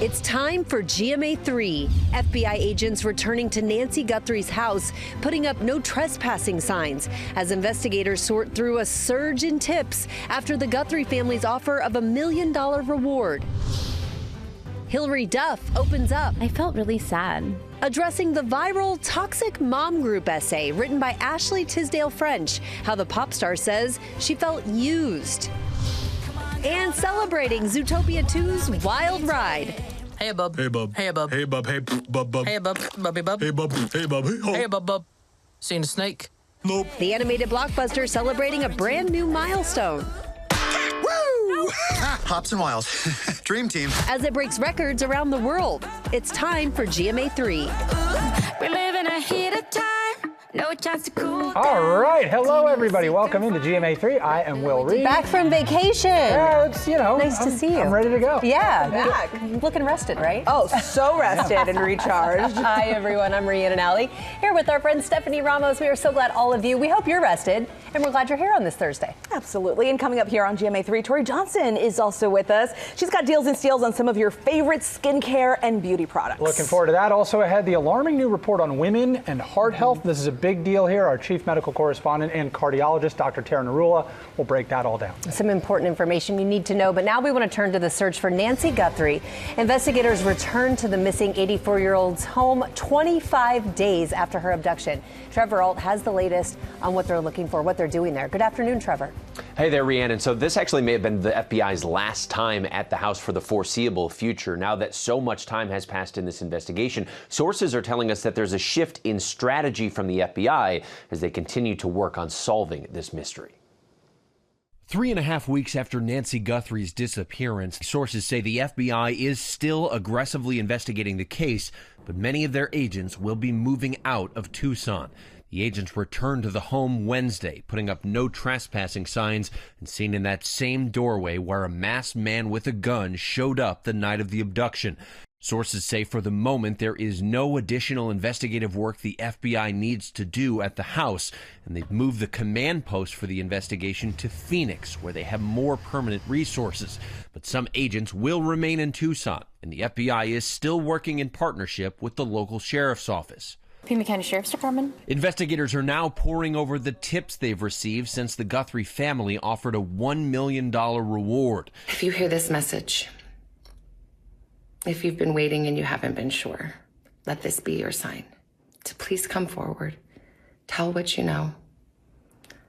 It's time for GMA3. FBI agents returning to Nancy Guthrie's house, putting up no trespassing signs as investigators sort through a surge in tips after the Guthrie family's offer of $1 million reward. Hillary Duff opens up. I felt really sad. Addressing the viral Toxic Mom Group essay written by Ashley Tisdale French, how the pop star says she felt used. And celebrating Zootopia 2's wild ride. Hey, bub. Hey, bub. Hey, bub. Hey, bub. Hey, bub, bub. Hey, bub. Bubby, bub. Hey, bub. Hey, bub. Hey, ho. Hey, bub. Seen a snake? Nope. The animated blockbuster celebrating a brand new milestone. Woo! Hops and Wiles. Dream team. As it breaks records around the world, it's time for GMA3. We're living a heated time. No chance to cool down. All right, hello everybody. Welcome into GMA3. I am Will Reed. Back from vacation. Yeah, it's, you know, Nice to see you. I'm ready to go. Yeah, back. Looking rested, right? Oh, so rested and recharged. Hi, everyone. I'm Rhiannon Alley, here with our friend Stephanie Ramos. We are so glad all of you. We hope you're rested, and we're glad you're here on this Thursday. Absolutely. And coming up here on GMA3, Tori Johnson is also with us. She's got deals and steals on some of your favorite skincare and beauty products. Looking forward to that. Also ahead, the alarming new report on women and heart health. This is a big deal here. Our chief medical correspondent and cardiologist, Dr. Tara Narula, will break that all down. Some important information you need to know, but now we want to turn to the search for Nancy Guthrie. Investigators returned to the missing 84-year-old's home 25 days after her abduction. Trevor Alt has the latest on what they're looking for, what they're doing there. Good afternoon, Trevor. Hey there, Rhiannon. So this actually may have been the FBI's last time at the house for the foreseeable future. Now that so much time has passed in this investigation, sources are telling us that there's a shift in strategy from the FBI as they continue to work on solving this mystery. 3.5 weeks after Nancy Guthrie's disappearance, sources say the FBI is still aggressively investigating the case, but many of their agents will be moving out of Tucson. The agents returned to the home Wednesday, putting up no trespassing signs and seen in that same doorway where a masked man with a gun showed up the night of the abduction. Sources say for the moment there is no additional investigative work the FBI needs to do at the house, and they've moved the command post for the investigation to Phoenix, where they have more permanent resources. But some agents will remain in Tucson, and the FBI is still working in partnership with the local sheriff's office. Pima County Sheriff's Department. Investigators are now poring over the tips they've received since the Guthrie family offered a $1 million reward. If you hear this message, if you've been waiting and you haven't been sure, let this be your sign to please come forward, tell what you know,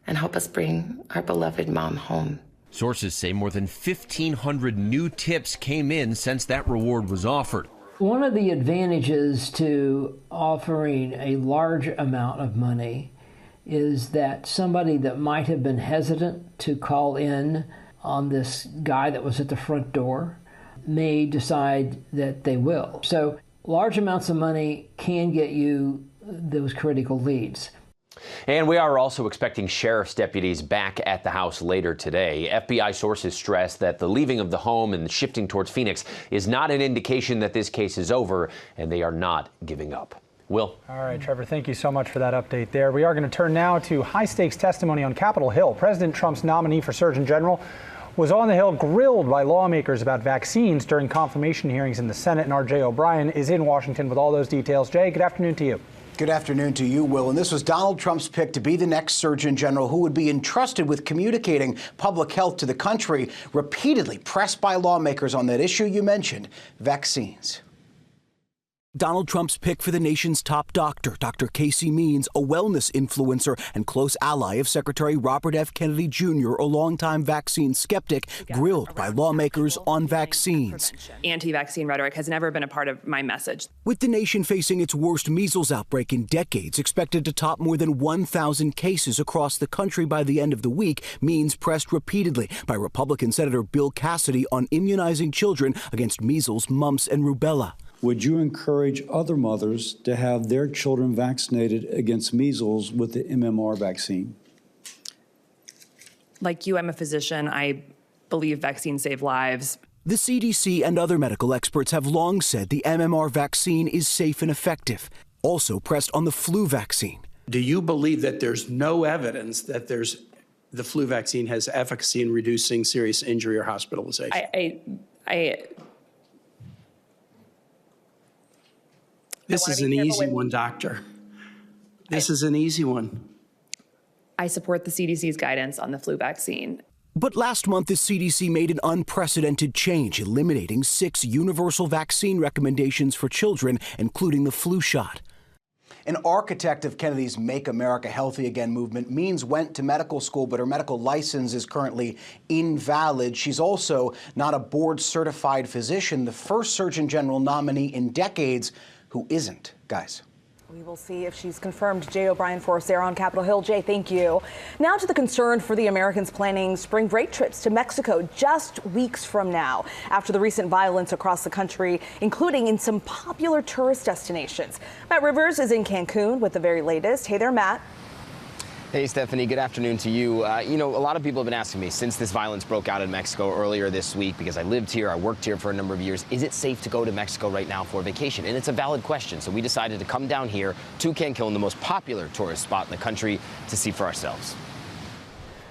and help us bring our beloved mom home. Sources say more than 1,500 new tips came in since that reward was offered. One of the advantages to offering a large amount of money is that somebody that might have been hesitant to call in on this guy that was at the front door may decide that they will. So large amounts of money can get you those critical leads. And we are also expecting sheriff's deputies back at the house later today. FBI sources stress that the leaving of the home and shifting towards Phoenix is not an indication that this case is over, and they are not giving up. Will? All right, Trevor, thank you so much for that update there. We are going to turn now to high-stakes testimony on Capitol Hill. President Trump's nominee for Surgeon General was on the Hill grilled by lawmakers about vaccines during confirmation hearings in the Senate, and our Jay O'Brien is in Washington with all those details. Jay, good afternoon to you. Good afternoon to you, Will. And this was Donald Trump's pick to be the next Surgeon General who would be entrusted with communicating public health to the country, repeatedly pressed by lawmakers on that issue you mentioned, vaccines. Donald Trump's pick for the nation's top doctor, Dr. Casey Means, a wellness influencer and close ally of Secretary Robert F. Kennedy Jr., a longtime vaccine skeptic, grilled by lawmakers on vaccines. Anti-vaccine rhetoric has never been a part of my message. With the nation facing its worst measles outbreak in decades, expected to top more than 1,000 cases across the country by the end of the week, Means pressed repeatedly by Republican Senator Bill Cassidy on immunizing children against measles, mumps, and rubella. Would you encourage other mothers to have their children vaccinated against measles with the MMR vaccine? Like you, I'm a physician. I believe vaccines save lives. The CDC and other medical experts have long said the MMR vaccine is safe and effective. Also pressed on the flu vaccine. Do you believe that there's no evidence that the flu vaccine has efficacy in reducing serious injury or hospitalization? This is an easy one, doctor. This is an easy one. I support the CDC's guidance on the flu vaccine. But last month, the CDC made an unprecedented change, eliminating 6 universal vaccine recommendations for children, including the flu shot. An architect of Kennedy's Make America Healthy Again movement, Means went to medical school, but her medical license is currently invalid. She's also not a board-certified physician, the first Surgeon General nominee in decades who isn't. Guys. We will see if she's confirmed. Jay O'Brien for us there on Capitol Hill. Jay, thank you. Now to the concern for the Americans planning spring break trips to Mexico just weeks from now, after the recent violence across the country, including in some popular tourist destinations. Matt Rivers is in Cancun with the very latest. Hey there, Matt. Hey, Stephanie, good afternoon to you. You know, a lot of people have been asking me since this violence broke out in Mexico earlier this week, because I lived here, I worked here for a number of years, is it safe to go to Mexico right now for vacation? And it's a valid question. So we decided to come down here to Cancun, the most popular tourist spot in the country, to see for ourselves.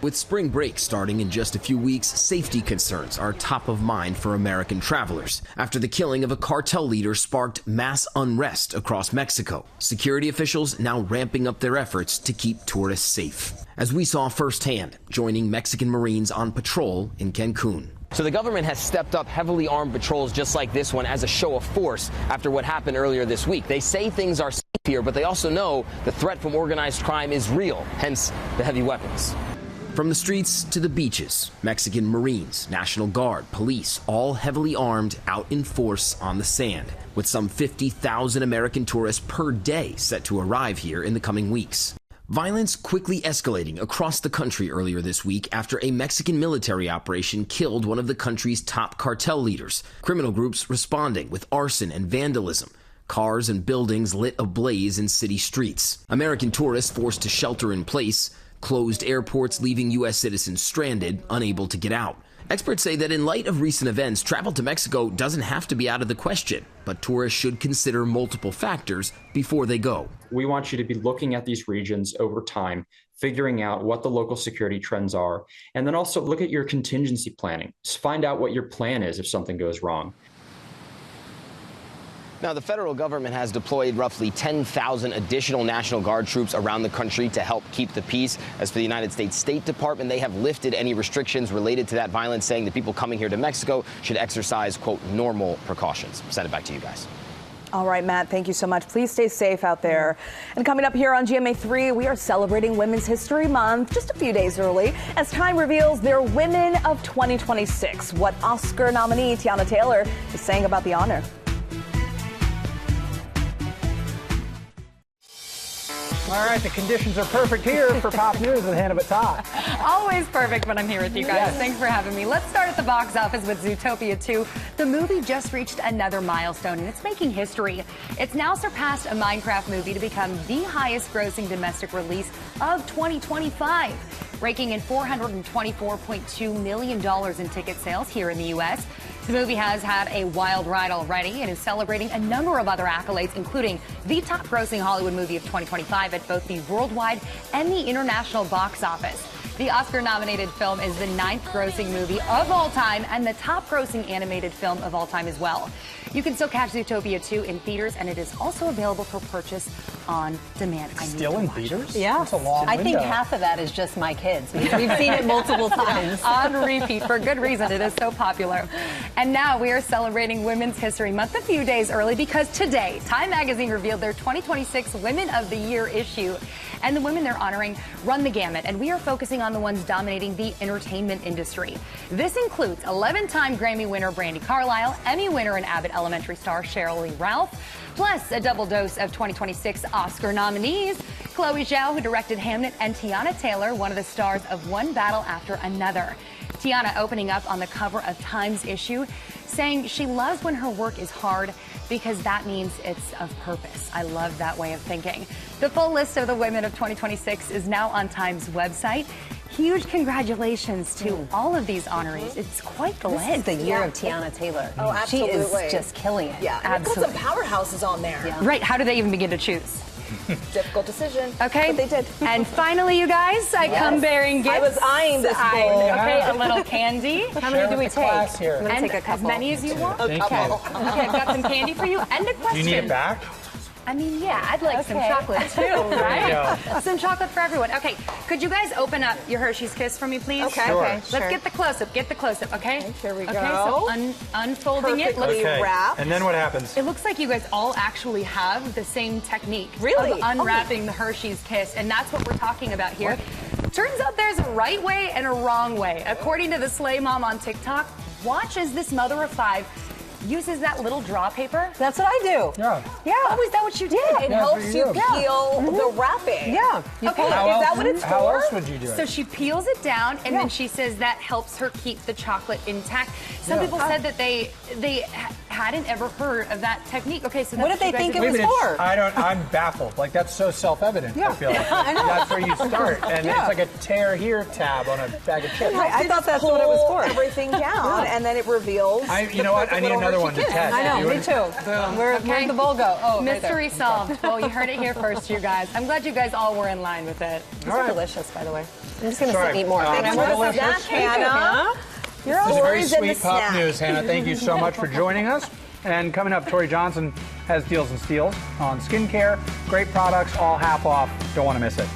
With spring break starting in just a few weeks, safety concerns are top of mind for American travelers after the killing of a cartel leader sparked mass unrest across Mexico. Security officials now ramping up their efforts to keep tourists safe, as we saw firsthand joining Mexican Marines on patrol in Cancun. So the government has stepped up heavily armed patrols just like this one as a show of force after what happened earlier this week. They say things are safe here, but they also know the threat from organized crime is real, hence the heavy weapons. From the streets to the beaches, Mexican Marines, National Guard, police, all heavily armed, out in force on the sand, with some 50,000 American tourists per day set to arrive here in the coming weeks. Violence quickly escalating across the country earlier this week after a Mexican military operation killed one of the country's top cartel leaders. Criminal groups responding with arson and vandalism. Cars and buildings lit ablaze in city streets. American tourists forced to shelter in place. Closed airports leaving U.S. citizens stranded, unable to get out. Experts say that in light of recent events, travel to Mexico doesn't have to be out of the question, but tourists should consider multiple factors before they go. We want you to be looking at these regions over time, figuring out what the local security trends are, and then also look at your contingency planning. Just find out what your plan is if something goes wrong. Now, the federal government has deployed roughly 10,000 additional National Guard troops around the country to help keep the peace. As for the United States State Department, they have lifted any restrictions related to that violence, saying that people coming here to Mexico should exercise, quote, normal precautions. Send it back to you guys. All right, Matt, thank you so much. Please stay safe out there. And coming up here on GMA3, we are celebrating Women's History Month just a few days early as Time reveals their Women of 2026. What Oscar nominee Tiana Taylor is saying about the honor. All right, the conditions are perfect here for Pop News with Hannah Batat. Always perfect when I'm here with you guys. Yes. Thanks for having me. Let's start at the box office with Zootopia 2. The movie just reached another milestone, and it's making history. It's now surpassed a Minecraft movie to become the highest grossing domestic release of 2025, raking in $424.2 million in ticket sales here in the U.S. The movie has had a wild ride already and is celebrating a number of other accolades, including the top grossing Hollywood movie of 2025 at both the worldwide and the international box office. The Oscar-nominated film is the 9th grossing movie of all time and the top grossing animated film of all time as well. You can still catch Zootopia 2 in theaters, and it is also available for purchase on demand. Still in theaters? Yeah. That's a long I think window. half of that is just my kids, because we've seen it multiple times. On repeat for good reason. It is so popular. And now we are celebrating Women's History Month a few days early, because today Time Magazine revealed their 2026 Women of the Year issue. And the women they're honoring run the gamut, and we are focusing on the ones dominating the entertainment industry. This includes 11-time Grammy winner Brandi Carlile, Emmy winner and Abbott Elementary star Sheryl Lee Ralph, plus a double dose of 2026 Oscar nominees, Chloe Zhao, who directed Hamnet, and Tiana Taylor, one of the stars of One Battle After Another. Tiana opening up on the cover of Time's issue, saying she loves when her work is hard because that means it's of purpose. I love that way of thinking. The full list of the women of 2026 is now on Time's website. Huge congratulations to all of these honorees. It's quite the list. This is the year of Tiana Taylor. Oh, absolutely. She is just killing it. Yeah, absolutely. Put some powerhouses on there. Yeah. Right, how do they even begin to choose? Difficult decision. Okay. But they did. And finally, you guys, I come bearing gifts. I was eyeing this bowl. Okay, a little candy. How many do we take? I'm And gonna take a couple. as many as you want. Thank you. Okay, I've got some candy for you and a question. Do you need it back? I mean, yeah, I'd like some chocolate too, right? Some chocolate for everyone. Okay, could you guys open up your Hershey's Kiss for me, please? Okay. Sure. Okay. Let's get the close-up. Get the close-up, okay? Here we go. Okay, so unfolding it. Perfectly wrapped. And then what happens? It looks like you guys all actually have the same technique Really? of unwrapping the Hershey's Kiss, and that's what we're talking about here. Turns out there's a right way and a wrong way. According to the Slay Mom on TikTok, watch as this mother of 5 uses that little draw paper. That's what I do. Yeah. Yeah. Oh, is that what you did? It helps you peel the wrapping. Yeah. Okay, is that what it's for? How else would you do it? So she peels it down, and then she says that helps her keep the chocolate intact. Some people said that they hadn't ever heard of that technique. Okay, so what did they think it was for? I'm baffled. Like, that's so self-evident, I feel like. I know. That's where you start. And it's like a tear here tab on a bag of chips. I thought that's what it was for. Everything down, and then it reveals. You know what? I need another one to test. I know, me too. Where'd the bowl go? Oh, mystery solved. Well, you heard it here first, you guys. I'm glad you guys all were in line with it. These are delicious, by the way. I'm just going to sit and eat more. Thanks for the snack, Hannah. Your This is very stories and the sweet pop snack. news, Hannah. Thank you so much for joining us. And coming up, Tori Johnson has deals and steals on skincare. Great products, all half off. Don't want to miss it.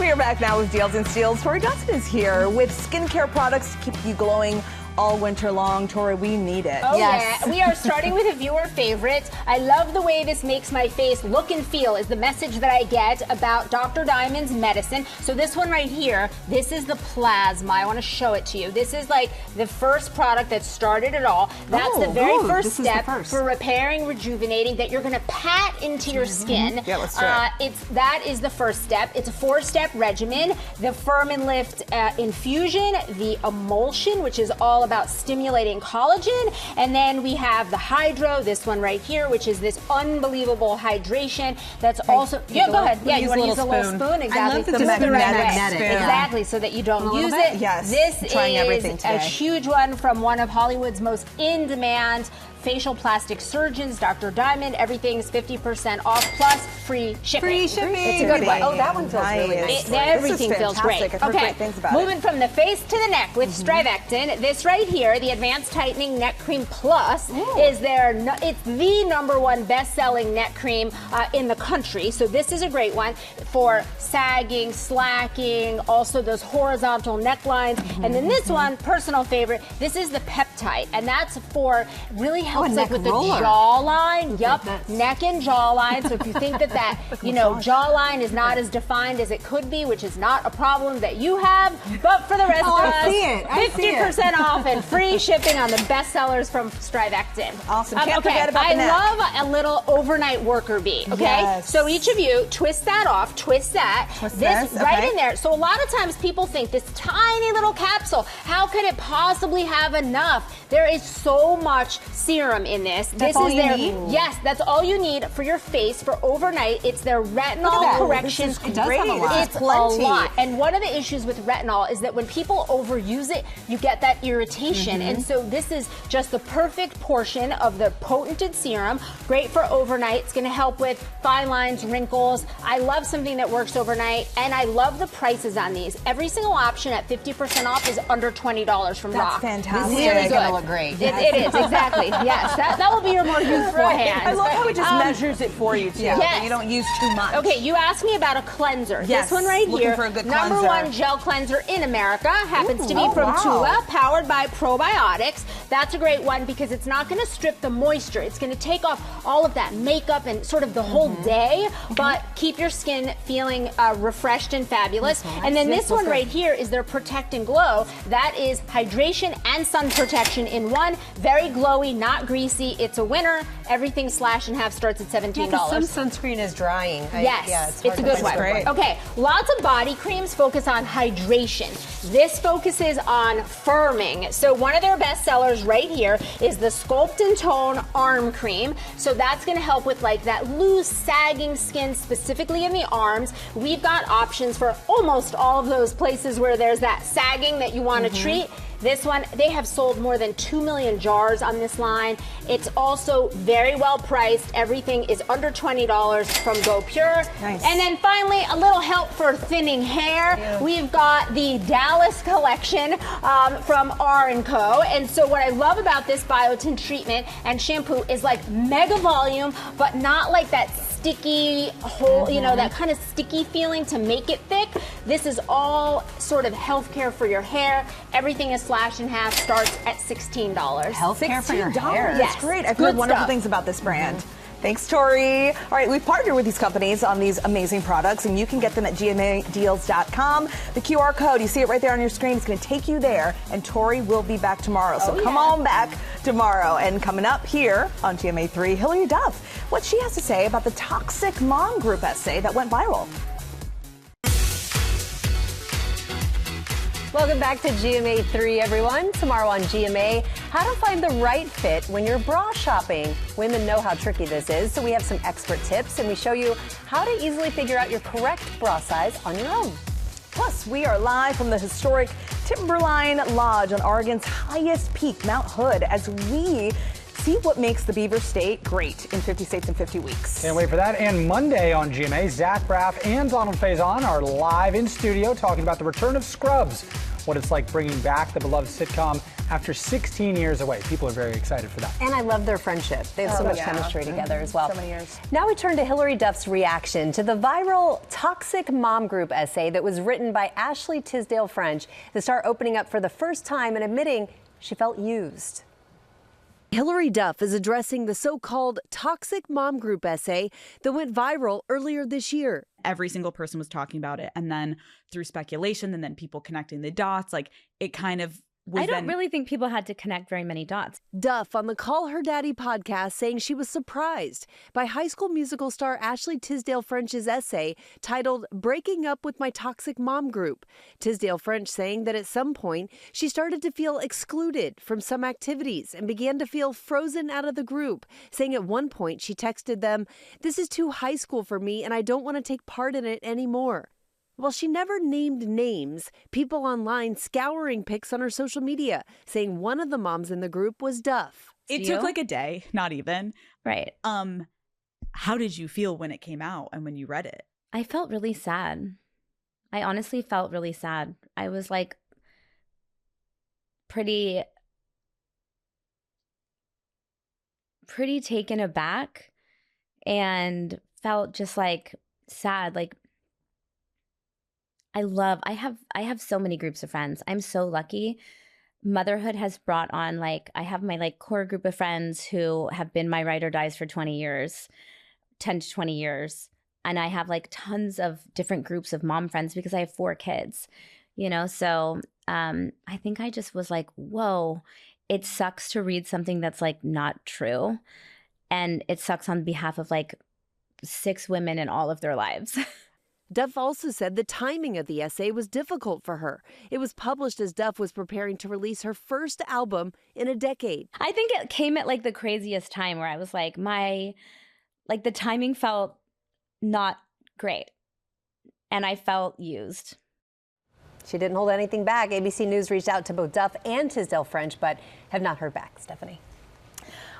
We are back now with Deals and Steals. Tori Johnson is here with skincare products to keep you glowing all winter long. Tori, we need it. Oh, yeah. We are starting with a viewer favorite. I love the way this makes my face look and feel is the message that I get about Dr. Diamond's medicine. So this one right here, this is the plasma. I want to show it to you. This is like the first product that started it all. That's the very first step for repairing, rejuvenating that you're going to pat into your skin. Yeah, let's do it. That is the first step. It's a 4-step regimen. The Firm and Lift infusion, the emulsion, which is all about stimulating collagen, and then we have the hydro, this one right here, which is this unbelievable hydration. That's also go ahead. Yeah, you want to use a little spoon? Exactly. I love the magnetic spoon. Exactly, so that you don't use it. Yes. This trying is everything today. a huge one from one of Hollywood's most in-demand facial plastic surgeons, Dr. Diamond. Everything's 50% off plus free shipping. Free shipping. It's a good one. Oh, that one feels really nice. Everything feels great. I've heard great things about Moving from the face to the neck with Strivectin. This right here, the Advanced Tightening Neck Cream Plus, is it's the #1 best-selling neck cream in the country. So this is a great one for sagging, slacking, also those horizontal necklines. And then this one, personal favorite, this is the Peptide, and that's for really helps like with the jawline. Yup, neck and jawline. So if you think that jawline is not as defined as it could be, which is not a problem that you have, but for the rest of us, 50% off and free shipping on the bestsellers from Strivectin. Awesome. Can't forget about the neck. I love a little overnight worker bee. Okay, Yes. so each of you twist that off, twist that, this right in there. So a lot of times people think this tiny little capsule, how could it possibly have enough? There is so much serum in this. That's all you need? Yes, that's all you need for your face for overnight. It's their retinol correction. It does have a lot. It's a lot. And one of the issues with retinol is that when people overuse it, you get that irritation. And so this is just the perfect portion of the potented serum. Great for overnight. It's going to help with fine lines, wrinkles. I love something that works overnight, and I love the prices on these. Every single option at 50% off is under $20 from Rock. That's fantastic. This is really gonna good. look great. It is, exactly. Yes, that will be your more youthful hand. I love how it just measures it for you, too. Yes. You don't use too much. Okay, you asked me about a cleanser. Yes, This one right looking here, for a good #1 gel cleanser in America, happens to be from Tula, powered by probiotics. That's a great one because it's not going to strip the moisture. It's going to take off all of that makeup and sort of the whole day, but keep your skin feeling refreshed and fabulous. And then this one right here is their Protect and Glow. That is hydration and sun protection in one. Very glowy, not greasy. It's a winner. Everything slash and half starts at $17. Some sunscreen is drying. Yes, it's a good one. Okay, lots of body creams focus on hydration. This focuses on firming. So one of their best sellers right here is the Sculpt and Tone Arm Cream. So that's going to help with like that loose, sagging skin, specifically in the arms. We've got options for almost all of those places where there's that sagging that you want to treat. This one, they have sold more than 2 million jars on this line. It's also very well priced. Everything is under $20 from Go Pure. Nice. And then finally, a little help for thinning hair. Yeah. We've got the Dallas collection from R&Co. And so what I love about this biotin treatment and shampoo is like mega volume, but not like that sticky whole, you know, that kind of sticky feeling to make it thick. This is all sort of healthcare for your hair. Everything is slashed in half, starts at $16. Healthcare for your hair. Yes. That's great. I've Good heard wonderful stuff. things about this brand. Thanks, Tori. All right, we've partnered with these companies on these amazing products, and you can get them at GMAdeals.com. The QR code, you see it right there on your screen. It's going to take you there, and Tori will be back tomorrow. So come on back tomorrow. And coming up here on GMA3, Hillary Duff, what she has to say about the toxic mom group essay that went viral. Welcome back to GMA3, everyone. Tomorrow on GMA, how to find the right fit when you're bra shopping. Women know how tricky this is, so we have some expert tips, and we show you how to easily figure out your correct bra size on your own. Plus, we are live from the historic Timberline Lodge on Oregon's highest peak, Mount Hood, as we see what makes the Beaver State great in 50 states in 50 weeks. Can't wait for that. And Monday on GMA, Zach Braff and Donald Faison are live in studio talking about the return of Scrubs, what it's like bringing back the beloved sitcom after 16 years away. People are very excited for that. And I love their friendship. They have so much chemistry together as well. So many years. Now we turn to Hillary Duff's reaction to the viral Toxic Mom Group essay that was written by Ashley Tisdale French. The star opening up for the first time and admitting she felt used. Hillary Duff is addressing the so-called Toxic Mom Group essay that went viral earlier this year. Every single person was talking about it, and then through speculation and then people connecting the dots, like it kind of was. I don't really think people had to connect very many dots. Duff on the Call Her Daddy podcast saying she was surprised by High School Musical star Ashley Tisdale French's essay titled Breaking Up with My Toxic Mom Group. Tisdale French saying that at some point she started to feel excluded from some activities and began to feel frozen out of the group, saying at one point she texted them, "This is too high school for me and I don't want to take part in it anymore." While she never named names, people online scouring pics on her social media, saying one of the moms in the group was Duff. It took like a day, not even. Right. How did you feel when it came out and when you read it? I felt really sad. I honestly felt really sad. I was like pretty taken aback and felt just like sad. Like I have so many groups of friends. I'm so lucky. Motherhood has brought on, like, I have my like core group of friends who have been my ride or dies for 20 years, 10 to 20 years. And I have like tons of different groups of mom friends because I have 4 kids, you know? So I think I just was like, whoa, it sucks to read something that's like not true. And it sucks on behalf of like 6 women in all of their lives. Duff also said the timing of the essay was difficult for her. It was published as Duff was preparing to release her first album in a decade. I think it came at like the craziest time where I was like, the timing felt not great. And I felt used. She didn't hold anything back. ABC News reached out to both Duff and Tisdale French, but have not heard back. Stephanie.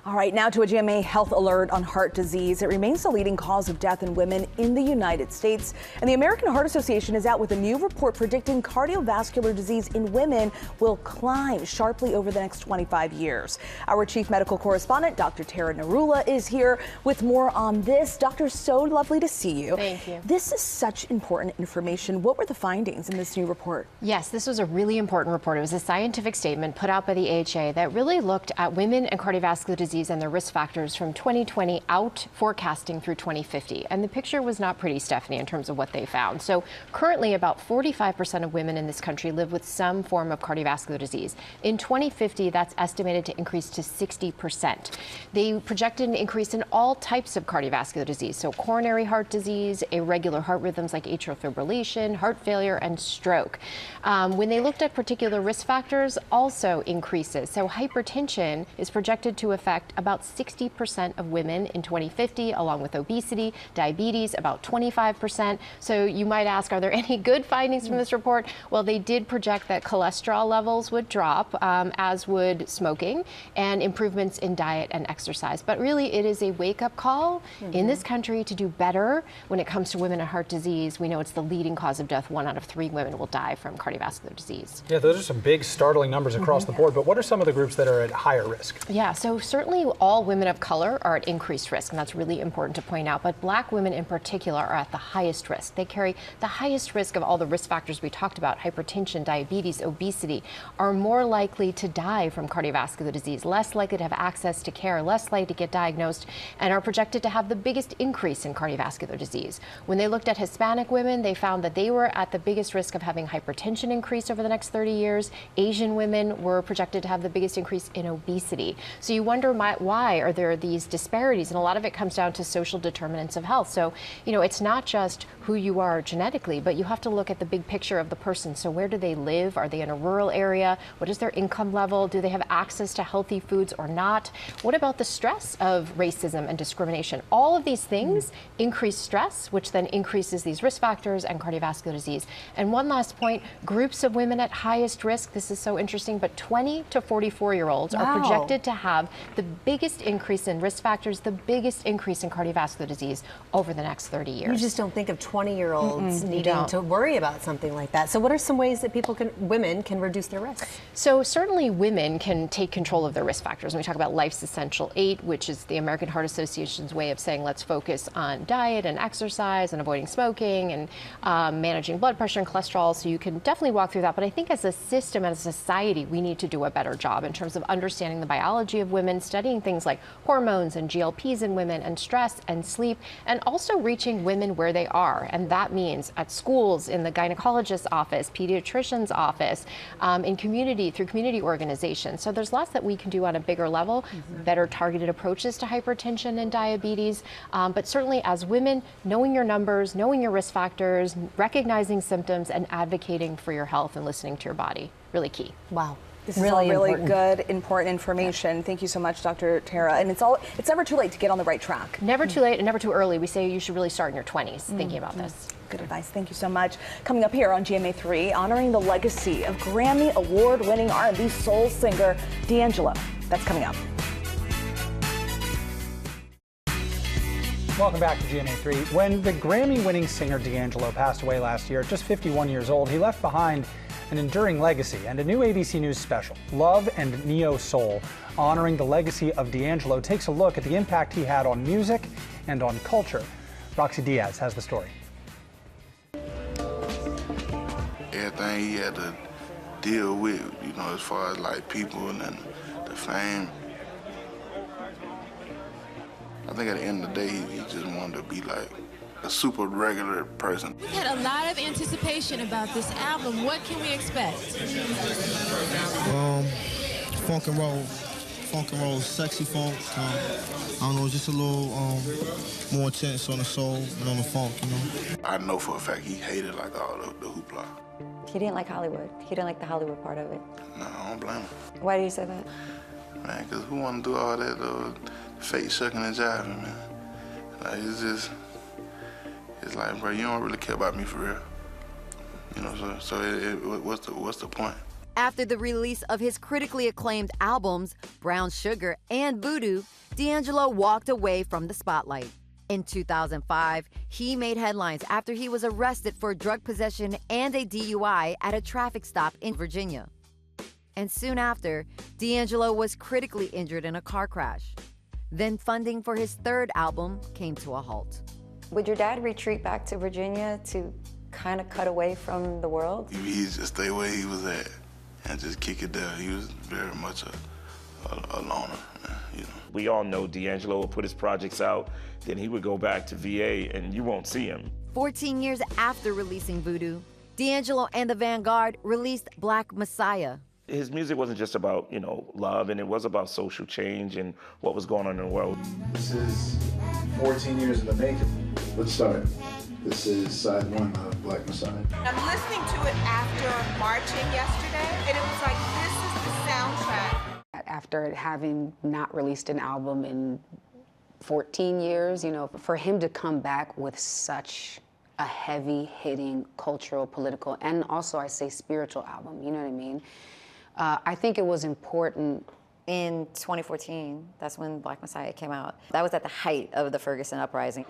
All right, now to a GMA health alert on heart disease. It remains the leading cause of death in women in the United States. And the American Heart Association is out with a new report predicting cardiovascular disease in women will climb sharply over the next 25 years. Our chief medical correspondent, Dr. Tara Narula, is here with more on this. Doctor, so lovely to see you. Thank you. This is such important information. What were the findings in this new report? Yes, this was a really important report. It was a scientific statement put out by the AHA that really looked at women and cardiovascular disease and their risk factors from 2020 out, forecasting through 2050. And the picture was not pretty, Stephanie, in terms of what they found. So currently about 45% of women in this country live with some form of cardiovascular disease. In 2050, that's estimated to increase to 60%. They projected an increase in all types of cardiovascular disease, so coronary heart disease, irregular heart rhythms like atrial fibrillation, heart failure, and stroke. When they looked at particular risk factors, also increases. So hypertension is projected to affect project about 60% of women in 2050, along with obesity, diabetes, about 25%. So you might ask, are there any good findings from this report? Well, they did project that cholesterol levels would drop, as would smoking, and improvements in diet and exercise. But really, it is a wake-up call in this country to do better when it comes to women and heart disease. We know it's the leading cause of death. 1 out of 3 women will die from cardiovascular disease. Yeah, those are some big, startling numbers across the board. But what are some of the groups that are at higher risk? Yeah, so certainly all women of color are at increased risk, and that's really important to point out. But Black women in particular are at the highest risk. They carry the highest risk of all the risk factors we talked about: hypertension, diabetes, obesity, are more likely to die from cardiovascular disease, less likely to have access to care, less likely to get diagnosed, and are projected to have the biggest increase in cardiovascular disease. When they looked at Hispanic women, they found that they were at the biggest risk of having hypertension increase over the next 30 years. Asian women were projected to have the biggest increase in obesity. So you wonder why are there these disparities? And a lot of it comes down to social determinants of health. So, you know, it's not just who you are genetically, but you have to look at the big picture of the person. So where do they live? Are they in a rural area? What is their income level? Do they have access to healthy foods or not? What about the stress of racism and discrimination? All of these things increase stress, which then increases these risk factors and cardiovascular disease. And one last point, groups of women at highest risk, this is so interesting, but 20 to 44-year-olds are projected to have the biggest increase in risk factors, the biggest increase in cardiovascular disease over the next 30 years. You just don't think of 20-year-olds needing to worry about something like that. So what are some ways that women can reduce their risk? So certainly women can take control of their risk factors. When we talk about Life's Essential 8, which is the American Heart Association's way of saying let's focus on diet and exercise and avoiding smoking and managing blood pressure and cholesterol. So you can definitely walk through that. But I think as a system, as a society, we need to do a better job in terms of understanding the biology of women, studying things like hormones and GLPs in women and stress and sleep, and also reaching women where they are. And that means at schools, in the gynecologist's office, pediatrician's office, in community, through community organizations. So there's lots that we can do on a bigger level, better targeted approaches to hypertension and diabetes. But certainly as women, knowing your numbers, knowing your risk factors, recognizing symptoms, and advocating for your health and listening to your body, really key. Wow. This is all really good, important information. Thank you so much, Dr. Tara. And it's never too late to get on the right track. Never too late and never too early. We say you should really start in your 20s thinking about this. Good advice. Thank you so much. Coming up here on GMA3, honoring the legacy of Grammy award-winning R&B soul singer D'Angelo. That's coming up. Welcome back to GMA3. When the Grammy-winning singer D'Angelo passed away last year at just 51 years old, he left behind an enduring legacy and a new ABC News special, Love and Neo Soul, honoring the legacy of D'Angelo, takes a look at the impact he had on music and on culture. Roxy Diaz has the story. Everything he had to deal with, you know, as far as like people and the fame. I think at the end of the day, he just wanted to be like a super regular person. We had a lot of anticipation about this album. What can we expect? Funk and roll, sexy funk. I don't know, just a little more intense on the soul and on the funk, you know. I know for a fact he hated like all the hoopla. He didn't like Hollywood. He didn't like the Hollywood part of it. No, I don't blame him. Why do you say that? Man, because who want to do all that fake shucking and jiving, man? Like, it's like, bro, you don't really care about me for real. You know, so what's the point? After the release of his critically acclaimed albums, Brown Sugar and Voodoo, D'Angelo walked away from the spotlight. In 2005, he made headlines after he was arrested for drug possession and a DUI at a traffic stop in Virginia. And soon after, D'Angelo was critically injured in a car crash. Then funding for his third album came to a halt. Would your dad retreat back to Virginia to kind of cut away from the world? He just stay where he was at and just kick it down. He was very much a loner, you know. We all know D'Angelo would put his projects out, then he would go back to VA and you won't see him. 14 years after releasing Voodoo, D'Angelo and the Vanguard released Black Messiah. His music wasn't just about, you know, love, and it was about social change and what was going on in the world. This is 14 years in the making. Let's start. This is side one of Black Messiah. I'm listening to it after marching yesterday, and it was like, this is the soundtrack. after having not released an album in 14 years, you know, for him to come back with such a heavy-hitting cultural, political, and also I say spiritual album, you know what I mean? I think it was important. In 2014, that's when Black Messiah came out. That was at the height of the Ferguson uprising.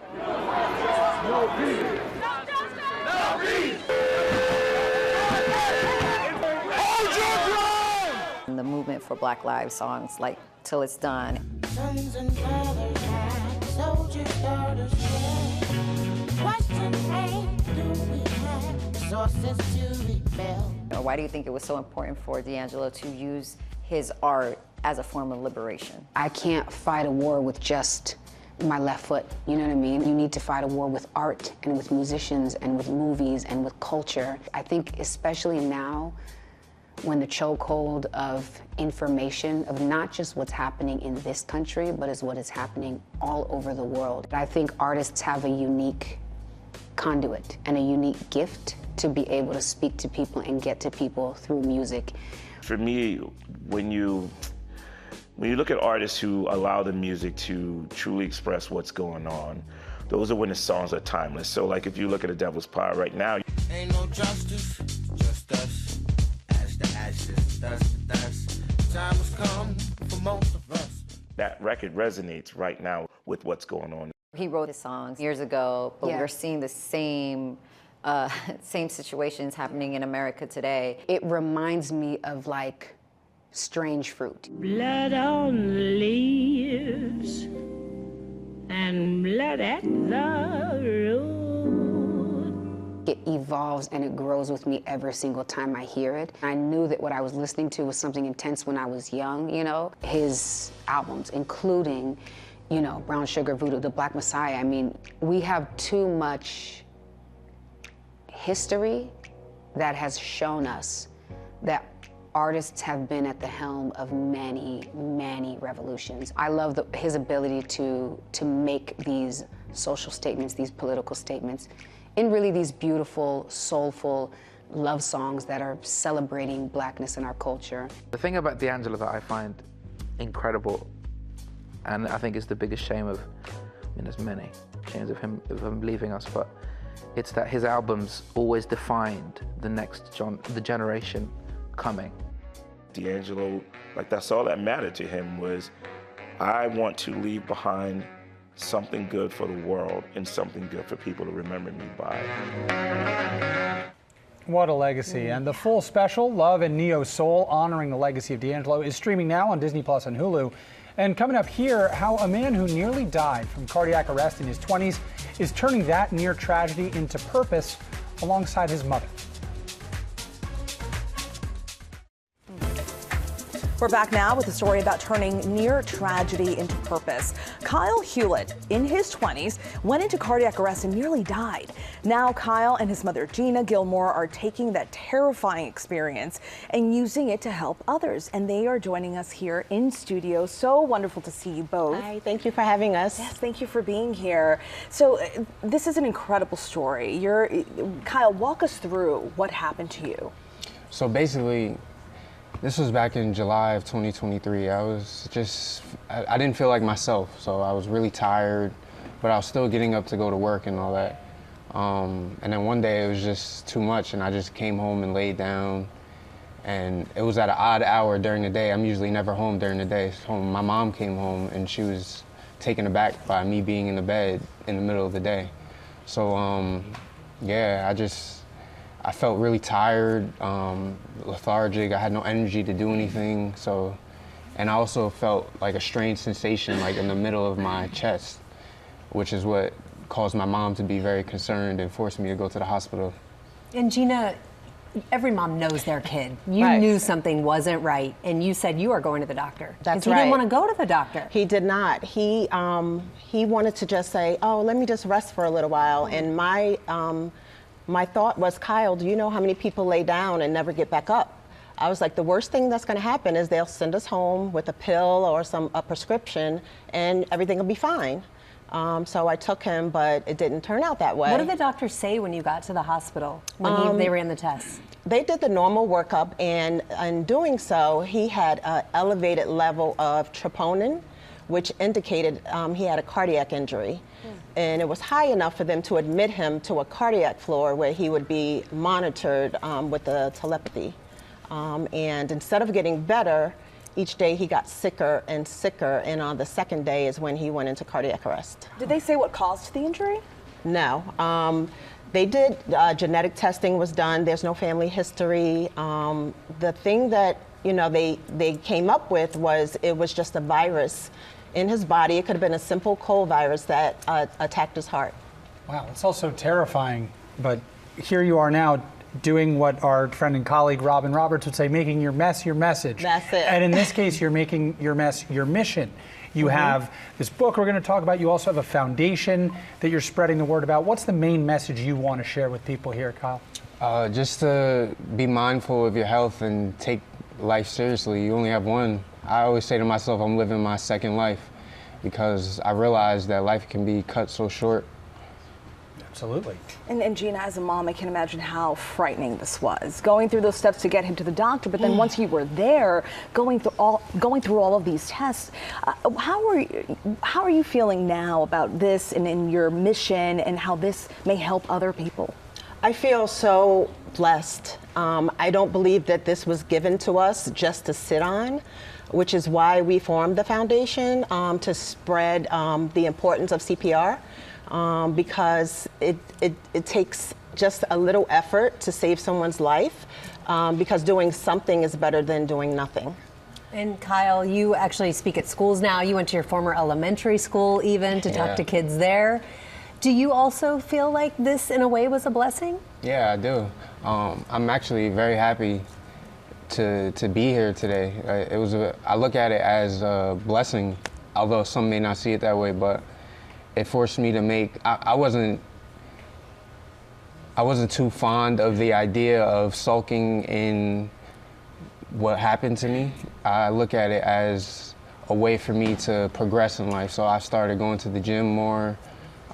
And the movement for Black Lives songs like Till It's Done. Sons and brothers had, soldiers, daughters shed. What name do we have? Sources to rebel. Why do you think it was so important for D'Angelo to use his art as a form of liberation? I can't fight a war with just my left foot, you know what I mean? You need to fight a war with art and with musicians and with movies and with culture. I think especially now, when the chokehold of information of not just what's happening in this country, but is what is happening all over the world. I think artists have a unique conduit and a unique gift to be able to speak to people and get to people through music. For me, when you look at artists who allow the music to truly express what's going on, those are when the songs are timeless. So like if you look at A Devil's Pie right now. Ain't no justice, just us. Ash to ashes, dust to dust. Time has come for most of us. That record resonates right now with what's going on. He wrote his songs years ago, but we're seeing the same situations happening in America today. It reminds me of like Strange Fruit. Blood on the leaves and blood at the road. It evolves and it grows with me every single time I hear it. I knew that what I was listening to was something intense when I was young, you know. His albums, including, you know, Brown Sugar, Voodoo, The Black Messiah. I mean, we have too much history that has shown us that artists have been at the helm of many, many revolutions. I love his ability to make these social statements, these political statements, in really these beautiful, soulful love songs that are celebrating Blackness in our culture. The thing about D'Angelo that I find incredible, and I think is the biggest shame of, I mean, there's many shames of him leaving us, but it's that his albums always defined the generation coming. D'Angelo, like that's all that mattered to him was, I want to leave behind something good for the world and something good for people to remember me by. What a legacy. And the full special, Love and Neo Soul, honoring the legacy of D'Angelo, is streaming now on Disney Plus and Hulu. And coming up here, how a man who nearly died from cardiac arrest in his 20s is turning that near tragedy into purpose alongside his mother. We're back now with a story about turning near tragedy into purpose. Kyle Hewlett, in his 20s, went into cardiac arrest and nearly died. Now Kyle and his mother Gina Gilmore are taking that terrifying experience and using it to help others. And they are joining us here in studio. So wonderful to see you both. Hi, thank you for having us. Yes, thank you for being here. So this is an incredible story. Kyle, walk us through what happened to you. So basically, this was back in July of 2023. I didn't feel like myself, so I was really tired, but I was still getting up to go to work and all that. And then one day it was just too much, and I just came home and laid down, and it was at an odd hour during the day. I'm usually never home during the day. So my mom came home, and she was taken aback by me being in the bed in the middle of the day. So yeah, I felt really tired, lethargic. I had no energy to do anything. And I also felt like a strange sensation like in the middle of my chest, which is what caused my mom to be very concerned and forced me to go to the hospital. And Gina, every mom knows their kid. You knew something wasn't right, and you said you are going to the doctor. That's right. He didn't want to go to the doctor. He did not. He wanted to just say, oh, let me just rest for a little while. And my thought was, Kyle, do you know how many people lay down and never get back up? I was like, the worst thing that's going to happen is they'll send us home with a pill or a prescription, and everything will be fine. So I took him, but it didn't turn out that way. What did the doctors say when you got to the hospital, when they ran the tests? They did the normal workup, and in doing so, he had an elevated level of troponin, which indicated he had a cardiac injury. And it was high enough for them to admit him to a cardiac floor where he would be monitored with the telepathy. And instead of getting better, each day he got sicker and sicker, and on the second day is when he went into cardiac arrest. Did they say what caused the injury? No. They did, genetic testing was done. There's no family history. The thing that, you know, they came up with was it was just a virus in his body. It could have been a simple cold virus that attacked his heart. Wow, it's also terrifying, but here you are now doing what our friend and colleague Robin Roberts would say, making your mess your message. That's it. And in this case, you're making your mess your mission. You have this book we're going to talk about. You also have a foundation that you're spreading the word about. What's the main message you want to share with people here, Kyle? Just to be mindful of your health and take life seriously. You only have one. I always say to myself, I'm living my second life, because I realize that life can be cut so short. Absolutely. And Gina, as a mom, I can imagine how frightening this was. Going through those steps to get him to the doctor, but then once you were there, going through all of these tests, how are you feeling now about this and in your mission and how this may help other people? I feel so blessed. I don't believe that this was given to us just to sit on, which is why we formed the foundation, to spread the importance of CPR. Because it takes just a little effort to save someone's life, because doing something is better than doing nothing. And Kyle, you actually speak at schools now. You went to your former elementary school even to talk to kids there. Do you also feel like this in a way was a blessing? Yeah, I do. I'm actually very happy to be here today. I look at it as a blessing, although some may not see it that way, but it forced me to make, I wasn't too fond of the idea of sulking in what happened to me. I look at it as a way for me to progress in life. So I started going to the gym more.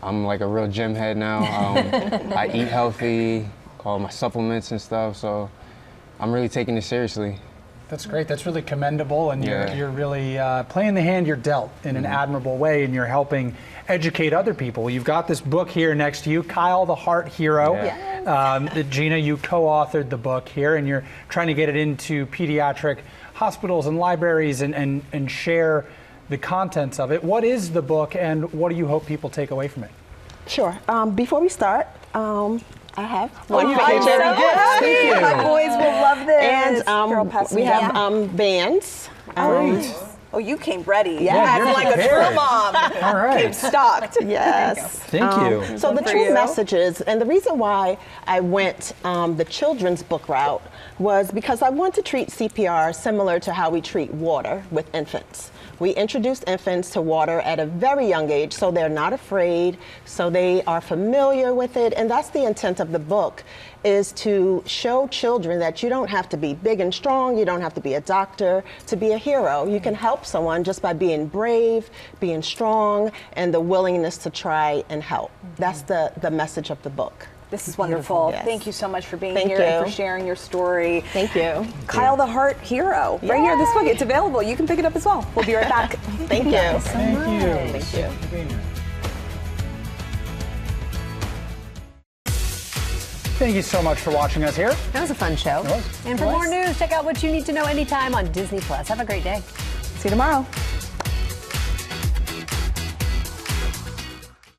I'm like a real gym head now. I eat healthy, all my supplements and stuff. So I'm really taking it seriously. That's great. That's really commendable, and you're really playing the hand you're dealt in an admirable way, and you're helping educate other people. You've got this book here next to you, Kyle the Heart Hero. Gina, you co-authored the book here, and you're trying to get it into pediatric hospitals and libraries and share the contents of it. What is the book, and what do you hope people take away from it? Sure. Before we start, I have one I'm picture. so happy. My boys will love this. And we have bands. Oh, you came ready. Yeah, like a true mom. All right. Came stocked. Yes. Thank you. So the true messages, and the reason why I went the children's book route was because I want to treat CPR similar to how we treat water with infants. We introduced infants to water at a very young age, so they're not afraid, so they are familiar with it, and that's the intent of the book, is to show children that you don't have to be big and strong, you don't have to be a doctor to be a hero. You can help someone just by being brave, being strong, and the willingness to try and help. That's the message of the book. This is wonderful. Yes. Thank you so much for being Thank here you. and for sharing your story. Thank you. Kyle the Heart Hero. Right here, this book. It's available. You can pick it up as well. We'll be right back. Thank you. Thank you. Thank you. Thank you so much for watching us here. That was a fun show. It was. And for more news, check out What You Need to Know Anytime on Disney+. Have a great day. See you tomorrow.